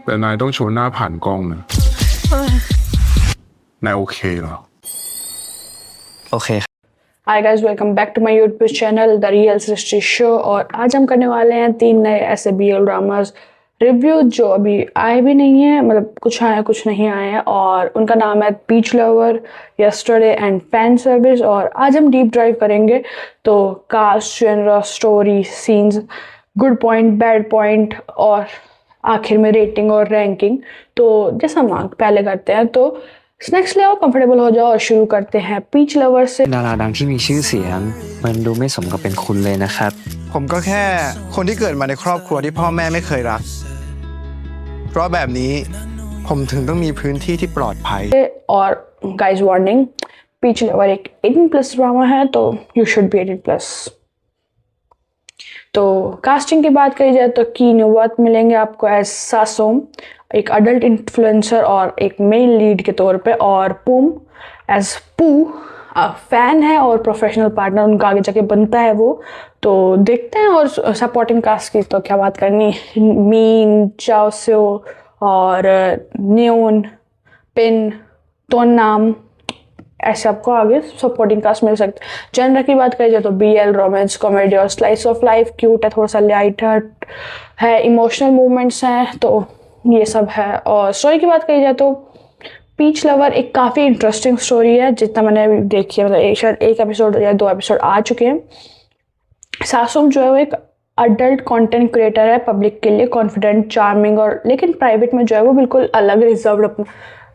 แต่นายต้องโชว์หน้าผ่านกล้องนะนายโอเคเหรอโอเค Hi guys, welcome back to my YouTube channel The Real Srishti Show। और आज हम करने वाले हैं 3 नए ऐसे BL ड्रामास रिव्यू जो अभी आए भी नहीं है, मतलब कुछ आए कुछ नहीं आए हैं, और उनका नाम है beach lover, yesterday and fan service. और आज हम डीप ड्राइव करेंगे तो cast, genre, story, scenes, good point, bad point और आखिर में रेटिंग और रैंकिंग। तो जैसा हम पहले करते हैं तो स्नैक्स ले आओ, कंफर्टेबल हो जाओ और शुरू करते हैं पीच लवर से। ดาราดังที่มีชื่อเสียงมันดูไม่สมกับเป็นคุณเลยนะครับผมก็แค่คนที่เกิดมาในครอบครัวที่พ่อแม่ไม่เคยรักเพราะแบบนี้ผมถึงต้องมีพื้นที่ที่ปลอดภัย और गाइस वार्निंग, पीच लवर एक 18+ ड्रामा है तो यू शुड बी 18+। तो कास्टिंग की बात करी जाए तो की नुवत मिलेंगे आपको एज सासोम, एक अडल्ट इन्फ्लुएंसर और एक मेन लीड के तौर पे, और पुम एज पू फैन है और प्रोफेशनल पार्टनर उनका आगे जाके बनता है वो। तो देखते हैं। और सपोर्टिंग कास्ट की तो क्या बात करनी, मीन, चाओस्यो और न्योन, पिन, तोनाम, ऐसे आपको आगे सपोर्टिंग कास्ट मिल सकते हैं। जेनर की बात करी जाए तो BL, रोमांस, कॉमेडी और स्लाइस ऑफ लाइफ, क्यूट है, थोड़ा सा लाइट हार्ट है, इमोशनल मूवमेंट्स हैं, तो ये सब है। और स्टोरी की बात करी जाए तो पीच लवर एक काफ़ी इंटरेस्टिंग स्टोरी है, जितना मैंने अभी देखी है, मतलब शायद एक एपिसोड या 2 एपिसोड आ चुके हैं। सासुम जो है वो एक अडल्ट कंटेंट क्रिएटर है, पब्लिक के लिए कॉन्फिडेंट, चार्मिंग, और लेकिन प्राइवेट में जो है वो बिल्कुल अलग, रिजर्व्ड,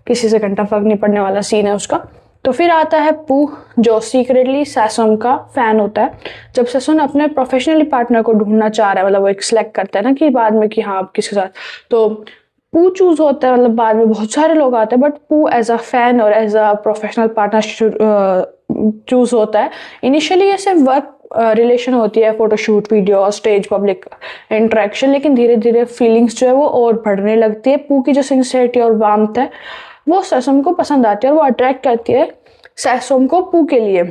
किसी से घंटा फर्क नहीं पड़ने वाला सीन है उसका। तो फिर आता है पू जो सीक्रेटली सैसोम का फैन होता है। जब सैसोम अपने प्रोफेशनली पार्टनर को ढूंढना चाह रहा है, मतलब वो एक सिलेक्ट करता है ना कि बाद में कि हाँ आप किसके साथ, तो पू चूज होता है, मतलब बाद में बहुत सारे लोग आते हैं but Pooh as a fan और as a professional partner choose होता है। इनिशियली ये सिर्फ वर्क रिलेशन होती है, फोटोशूट, वीडियो और स्टेज पब्लिक इंटरेक्शन, लेकिन धीरे धीरे फीलिंग्स जो है वो और बढ़ने लगती है। पू की जो सिंसियरिटी और वार्मथ है वो सैसोम को पसंद आती है और वो अट्रैक्ट करती है सैसोम को पू के लिए।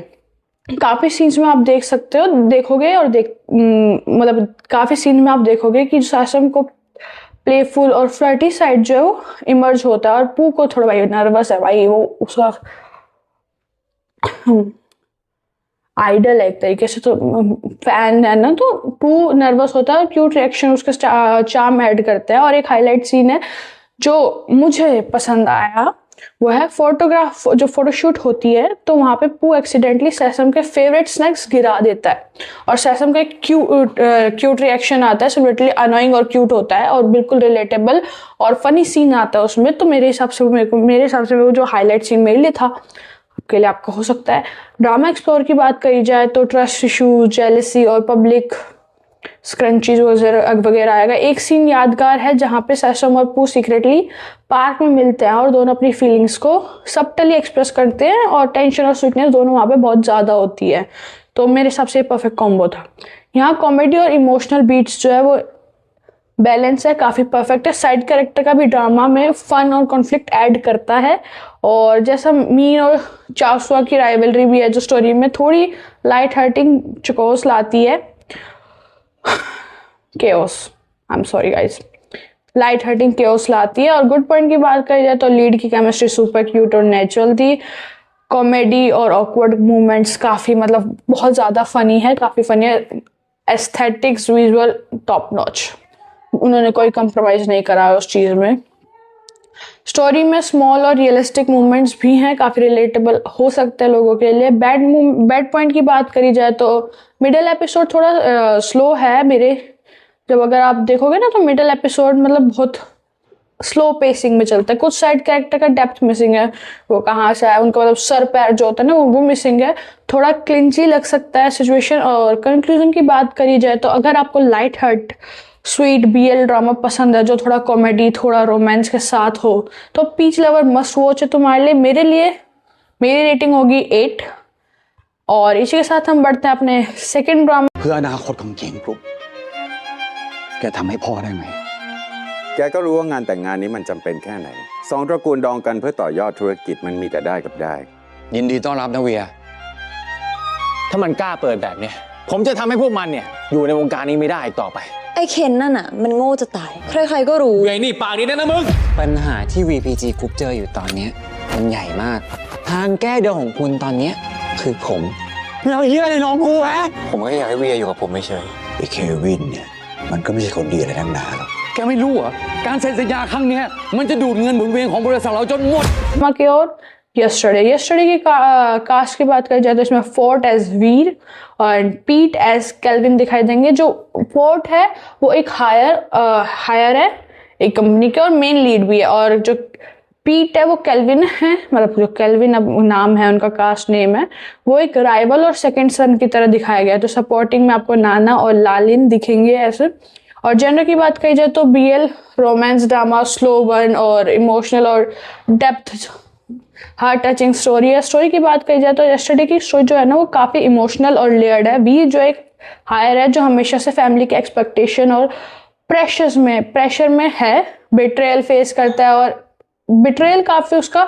काफ़ी सीन्स में आप देख सकते हो, देखोगे और मतलब काफ़ी सीन में आप देखोगे कि सैसोम को प्लेफुल और फ्लर्टी साइड जो है वो इमर्ज होता है, और पू को थोड़ा भाई नर्वस है, भाई वो उसका आइडल है एक तरीके से, तो फैन है ना, तो पू नर्वस होता है और क्यूट रिएक्शन उसके चार्म ऐड करता है। और एक हाईलाइट सीन है जो मुझे पसंद आया, वो है फोटोग्राफ, जो फोटोशूट होती है तो वहाँ पे पू एक्सीडेंटली सैसम के फेवरेट स्नैक्स गिरा देता है, और सैसम का एक क्यूट रिएक्शन आता है, सो लिटरली अनोइंग और क्यूट होता है और बिल्कुल रिलेटेबल और फनी सीन आता है उसमें। तो मेरे हिसाब से वो जो हाईलाइट सीन मेरे लिए था, आपके लिए आपका हो सकता है। ड्रामा एक्सप्लोर की बात करी जाए तो ट्रस्ट इशू, जेलसी और पब्लिक स्क्रंचीज वगैरह आएगा। एक सीन यादगार है जहाँ पे सैसोम और पू सीक्रेटली पार्क में मिलते हैं और दोनों अपनी फीलिंग्स को सबटली एक्सप्रेस करते हैं, और टेंशन और स्वीटनेस दोनों वहाँ पे बहुत ज़्यादा होती है। तो मेरे हिसाब से परफेक्ट कॉम्बो था। यहाँ कॉमेडी और इमोशनल बीट्स जो है वो बैलेंस है, काफ़ी परफेक्ट है। साइड कैरेक्टर का भी ड्रामा में फन और कॉन्फ्लिक्ट ऐड करता है, और जैसा मीन और चाओस्वा की राइवलरी भी है जो स्टोरी में थोड़ी लाइट हार्टिंग चकोस लाती है, chaos, I am sorry guys, light hearting chaos लाती है। और गुड पॉइंट की बात करी जाए तो लीड की केमिस्ट्री सुपर क्यूट और नेचुरल थी। कॉमेडी और ऑकवर्ड मूवमेंट्स काफ़ी, मतलब बहुत ज़्यादा फनी है, काफ़ी फनी है। एस्थेटिक्स, विजुअल टॉप नॉच, उन्होंने कोई कंप्रोमाइज़ नहीं करा है उस चीज़ में। स्टोरी में स्मॉल और रियलिस्टिक मूवमेंट्स भी हैं, काफ़ी रिलेटेबल हो सकते हैं लोगों के लिए। बैड पॉइंट की बात करी जाए तो मिडिल एपिसोड थोड़ा स्लो है मेरे, जब अगर आप देखोगे ना तो मिडिल एपिसोड मतलब बहुत स्लो पेसिंग में चलता है। कुछ साइड कैरेक्टर का डेप्थ मिसिंग है, वो कहाँ से आया, उनका मतलब सर पैर जो होता है ना वो मिसिंग है, थोड़ा क्लिंची लग सकता है सिचुएशन। और कंक्लूजन की बात करी जाए तो अगर आपको light heart sweet BL drama पसंद है जो थोड़ा कॉमेडी, थोड़ा रोमांस के साथ हो, तो पीच लवर मस्ट वॉच है तुम्हारे लिए। मेरी रेटिंग होगी 8। और इसी के साथ हम बढ़ते हैं अपने सेकंड ड्रामा। เพื่ออนาคตของเจนกรุ๊ปแกทำให้พ่อได้ไหมแกก็รู้ว่างานแต่งงานนี้มันจำเป็นแค่ไหนสองตระกูลดองกันเพื่อต่อยอดธุรกิจมันมีแต่ได้กับได้ยินดีต้อนรับนะเวียถ้ามันกล้าเปิดแบบเนี้ยผมจะทำให้พวกมันเนี่ยอยู่ในวงการนี้ไม่ได้อีกต่อไป ไอ อ้เคนนั่นน่ะมันโง่จะตายใครๆก็รู้ ไงนี่ปากนี้นะมึง ปัญหาที่ VPG Group เจออยู่ตอนเนี้ยมันใหญ่มาก ทางแก้เดียวของคุณตอนเนี้ยคือผมเราเฮียอะไรน้องกูวะผมก็อยากให้เวียอยู่กับผมไม่เฉย ไอ้เควินเนี่ยมันก็ไม่ใช่คนดีอะไรทั้งนั้นหรอก แกไม่รู้เหรอ การเซ็นสัญญาครั้งเนี้ยมันจะดูดเงินหมุนเวียนของบริษัทเราจนหมด की ओर yesterday की कास्ट की बात करी जाए तो इसमें फोर्ट एज वीर और पीट एज केल्विन दिखाई देंगे। जो फोर्ट है वो एक हायर है एक कंपनी के और मेन लीड भी है, और जो पीट है वो केल्विन है, मतलब जो केल्विन अब नाम है उनका कास्ट नेम है, वो एक राइवल और सेकंड सन की तरह दिखाया गया है। तो सपोर्टिंग में आपको नाना और लालिन दिखेंगे ऐसे। और जेंडर की बात करी जाए तो BL romance drama, slow burn और इमोशनल और डेप्थ हार्ट टचिंग स्टोरी है। स्टोरी की बात करी जाए तो यस्टरडे की स्टोरी जो है ना वो काफ़ी इमोशनल और लेयर्ड है। वी जो एक हायर है जो हमेशा से फैमिली के एक्सपेक्टेशन और प्रेशर में है, बिट्रेयल फेस करता है और बिट्रेयल काफ़ी उसका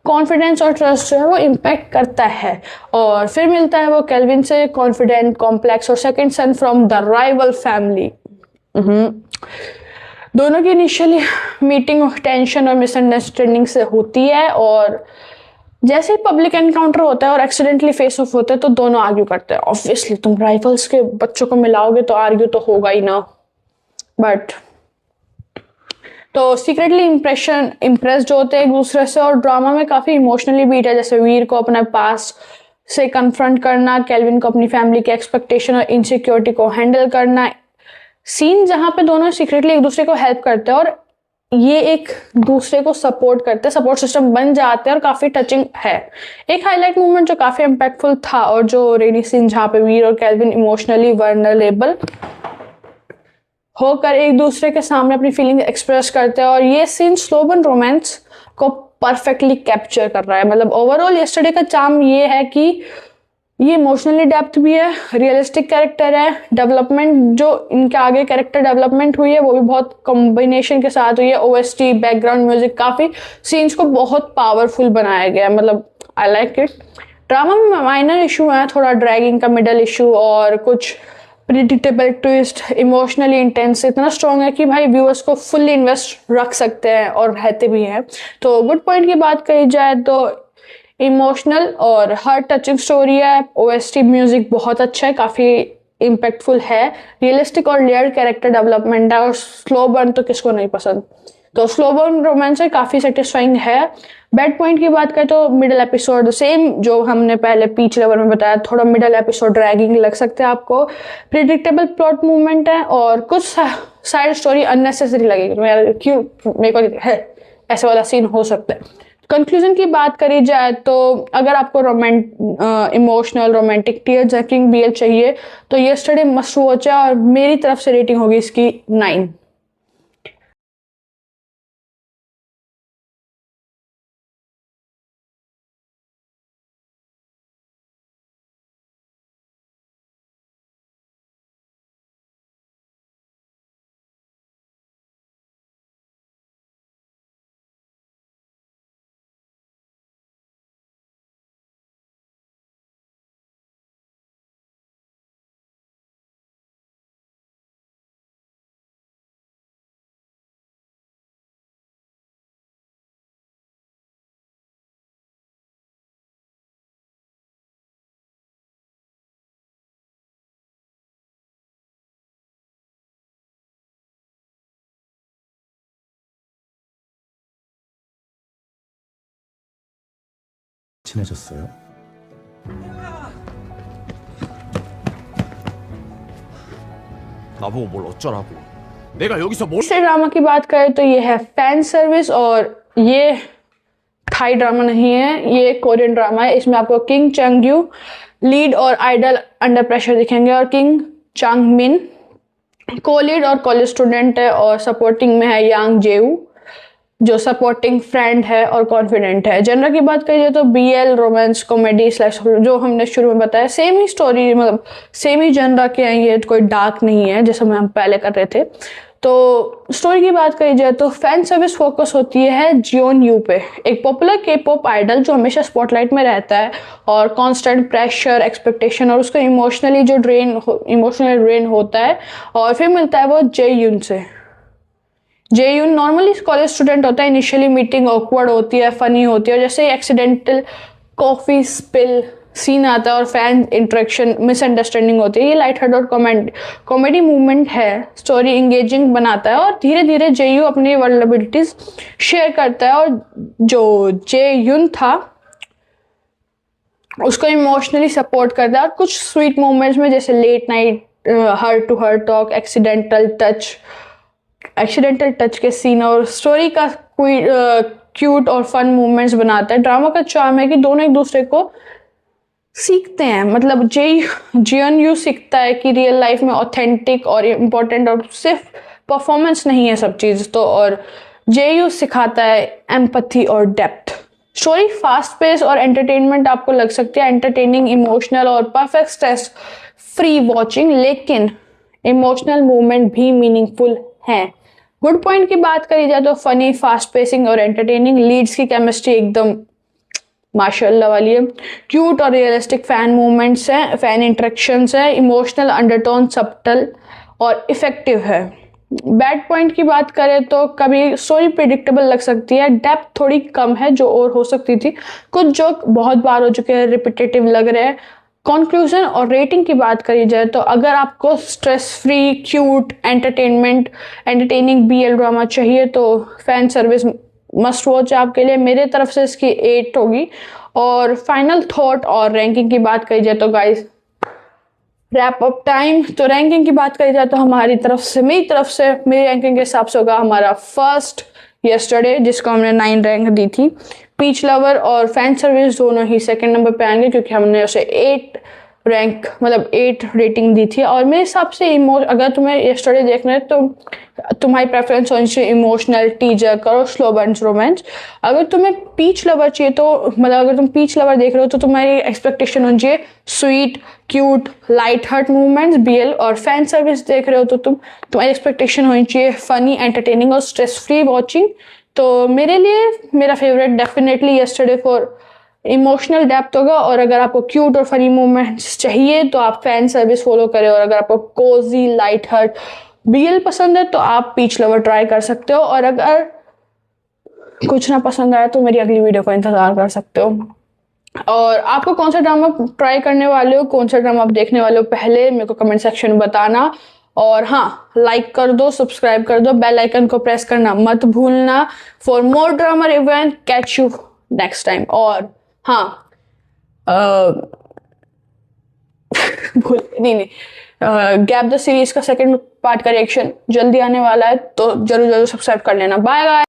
कॉन्फिडेंस और ट्रस्ट जो है वो इम्पैक्ट करता है। और फिर मिलता है वो केल्विन से कॉन्फिडेंट, कॉम्प्लेक्स और second son from the rival family. दोनों की इनिशियली मीटिंग टेंशन और मिसअंडरस्टैंडिंग से होती है, और जैसे ही पब्लिक एनकाउंटर होता है और एक्सीडेंटली फेस ऑफ होता है तो दोनों आर्ग्यू करते हैं। ऑब्वियसली तुम राइवल्स के बच्चों को मिलाओगे तो आर्ग्यू तो होगा ही ना, बट तो सीक्रेटली इम्प्रेस जो होते हैं एक दूसरे से। और ड्रामा में काफ़ी इमोशनली बीट है, जैसे वीर को अपना पास्ट से कन्फ्रंट करना, केल्विन को अपनी फैमिली के एक्सपेक्टेशन और इनसिक्योरिटी को हैंडल करना। सीन जहाँ पे दोनों सीक्रेटली एक दूसरे को हेल्प करते हैं और ये एक दूसरे को सपोर्ट करते हैं, सपोर्ट सिस्टम बन जाते हैं और काफ़ी टचिंग है। एक हाईलाइट मूवमेंट जो काफ़ी इम्पैक्टफुल था और जो रेनी सीन जहाँ पे वीर और केल्विन इमोशनली वर्नरेबल होकर एक दूसरे के सामने अपनी फीलिंग एक्सप्रेस करते हैं, और ये सीन स्लो बर्न रोमांस को परफेक्टली कैप्चर कर रहा है। मतलब ओवरऑल यस्टरडे का चार्म ये है कि ये इमोशनली डेप्थ भी है, रियलिस्टिक कैरेक्टर है, डेवलपमेंट जो इनके आगे कैरेक्टर डेवलपमेंट हुई है वो भी बहुत कॉम्बिनेशन के साथ हुई है। OST, बैकग्राउंड म्यूजिक, काफ़ी सीन्स को बहुत पावरफुल बनाया गया है। मतलब आई लाइक इट। ड्रामा में माइनर इशू है, थोड़ा ड्रैगिंग का मिडल इशू और कुछ प्रिडिक्टेबल ट्विस्ट, इमोशनली इंटेंस इतना स्ट्रॉन्ग है कि भाई व्यूअर्स को फुल्ली इन्वेस्ट रख सकते हैं और रहते भी हैं। तो गुड पॉइंट की बात करी जाए तो इमोशनल और हार्ट टचिंग स्टोरी है, OST म्यूजिक बहुत अच्छा है, काफ़ी इम्पैक्टफुल है, रियलिस्टिक और लेयर्ड कैरेक्टर डेवलपमेंट है, और स्लो बर्न तो किसको नहीं पसंद। तो स्लो बर्न रोमांस है, काफ़ी सेटिस्फाइंग है। बैड पॉइंट की बात करें तो मिडिल एपिसोड सेम जो हमने पहले पीच लेवल में बताया, थोड़ा मिडिल एपिसोड ड्रैगिंग लग सकते हैं आपको। प्रिडिक्टेबल प्लॉट मूवमेंट है और कुछ साइड स्टोरी अननेसेसरी लगेगी, क्यों मेरे को है ऐसे वाला सीन हो सकता है। कंक्लूजन की बात करी जाए तो अगर आपको emotional romantic tear jerking BL चाहिए तो यस्टरडे मस्ट वॉच है, और मेरी तरफ से रेटिंग होगी इसकी 9। 친해졌어요? 나보고 뭘 어쩌라고. 내가 여기서 뭘... तीसरे ड्रामा की बात करें तो ये है फैन सर्विस, और ये थाई ड्रामा नहीं है, ये कोरियन ड्रामा है। इसमें आपको किंग चंग्यू लीड और आइडल अंडर प्रेशर दिखेंगे, और किंग चांग मिन को लीड और कॉलेज स्टूडेंट है, और सपोर्टिंग में है यांग जेऊ जो सपोर्टिंग फ्रेंड है और कॉन्फिडेंट है। जनरल की बात करिए तो BL रोमांस कॉमेडी स्लैश जो हमने शुरू में बताया सेम ही स्टोरी, मतलब सेम ही जनरल के हैं, ये कोई डार्क नहीं है जैसे हम पहले कर रहे थे। तो स्टोरी की बात करी जाए तो फैन सर्विस फोकस होती है जियोन यू पे, एक पॉपुलर के पॉप आइडल जो हमेशा स्पॉटलाइट में रहता है और कांस्टेंट प्रेशर, एक्सपेक्टेशन और उसको इमोशनली ड्रेन होता है। और फिर मिलता है वो जेयून से। जेयून नॉर्मली कॉलेज स्टूडेंट होता है, इनिशियली मीटिंग ऑकवर्ड होती है, फनी होती है, और जैसे एक्सीडेंटल कॉफी स्पिल सीन आता है और फैन इंटरेक्शन मिसअंडरस्टैंडिंग होती है, ये लाइट हार्ट और कॉमेडी मूवमेंट है। स्टोरी इंगेजिंग बनाता है और धीरे धीरे जेयू अपनी वल्नरेबिलिटीज शेयर करता है और जो जेयून था उसको इमोशनली सपोर्ट करता है। और कुछ स्वीट मोमेंट्स में जैसे late night heart to heart talk, accidental touch के सीन और स्टोरी का कोई क्यूट और फन मूवमेंट्स बनाता है। ड्रामा का चार्म है कि दोनों एक दूसरे को सीखते हैं, मतलब जियोन यू सीखता है कि रियल लाइफ में ऑथेंटिक और इम्पोर्टेंट और सिर्फ परफॉर्मेंस नहीं है सब चीज़ तो, और जेयू सिखाता है एम्पैथी और डेप्थ। स्टोरी फास्ट पेस और एंटरटेनमेंट आपको लग सकती है, एंटरटेनिंग, इमोशनल और परफेक्ट स्ट्रेस फ्री वॉचिंग, लेकिन इमोशनल मूवमेंट भी मीनिंगफुल हैं। गुड पॉइंट की बात करी जाए तो फनी, फास्ट पेसिंग और एंटरटेनिंग, लीड्स की केमिस्ट्री एकदम माशाल्लाह वाली है, क्यूट और रियलिस्टिक फैन मूवमेंट्स हैं, फैन इंटरेक्शंस है, इमोशनल अंडरटोन सब्टल और इफेक्टिव है। बैड पॉइंट की बात करें तो कभी स्टोरी प्रिडिक्टेबल लग सकती है, डेप्थ थोड़ी कम है जो और हो सकती थी, कुछ जोक बहुत बार हो चुके हैं, रिपीटेटिव लग रहे हैं। कंक्लूजन और रेटिंग की बात करी जाए तो अगर आपको stress free, cute, entertaining BL drama चाहिए तो फैन सर्विस मस्ट वॉच आपके लिए। मेरे तरफ से इसकी 8 होगी। और फाइनल थॉट और रैंकिंग की बात करी जाए तो गाइस रैप अप टाइम। तो रैंकिंग की बात करी जाए तो मेरी तरफ से मेरी रैंकिंग के हिसाब से होगा हमारा फर्स्ट यस्टरडे, जिसको हमने 9 रैंक दी थी। पीच लवर और फैन सर्विस दोनों ही सेकंड नंबर पे आएंगे क्योंकि हमने उसे 8 रेटिंग दी थी। और मेरे हिसाब से अगर तुम्हें यस्टरडे देखना है तो तुम्हारी प्रेफरेंस होनी चाहिए इमोशनल, टीजर और स्लो बर्न्स रोमांस। अगर तुम्हें पीच लवर चाहिए तो अगर तुम पीच लवर देख रहे हो तो तुम्हारी एक्सपेक्टेशन होनी चाहिए sweet, cute, light heart movements BL. और फैन सर्विस देख रहे हो तो तुम्हारी एक्सपेक्टेशन होनी चाहिए फनी, एंटरटेनिंग और स्ट्रेस फ्री वॉचिंग। तो मेरे लिए मेरा favourite definitely yesterday for emotional depth होगा। और अगर आपको क्यूट और फनी मोमेंट्स चाहिए तो आप फैन सर्विस फॉलो करें। और अगर आपको कोजी, लाइट हार्ट, बीएल पसंद है तो आप पीच लवर ट्राई कर सकते हो। और अगर कुछ ना पसंद आया तो मेरी अगली वीडियो का इंतजार कर सकते हो। और आपको कौन सा ड्रामा ट्राई करने वाले हो, कौन सा ड्रामा आप देखने वाले हो, पहले मेरे को कमेंट सेक्शन में बताना। और हाँ, लाइक कर दो, सब्सक्राइब कर दो, बेल आइकन को प्रेस करना मत भूलना। For more drama event, catch you next time. और हाँ गैप द सीरीज का सेकंड पार्ट का रिएक्शन जल्दी आने वाला है तो जरूर सब्सक्राइब कर लेना। Bye bye.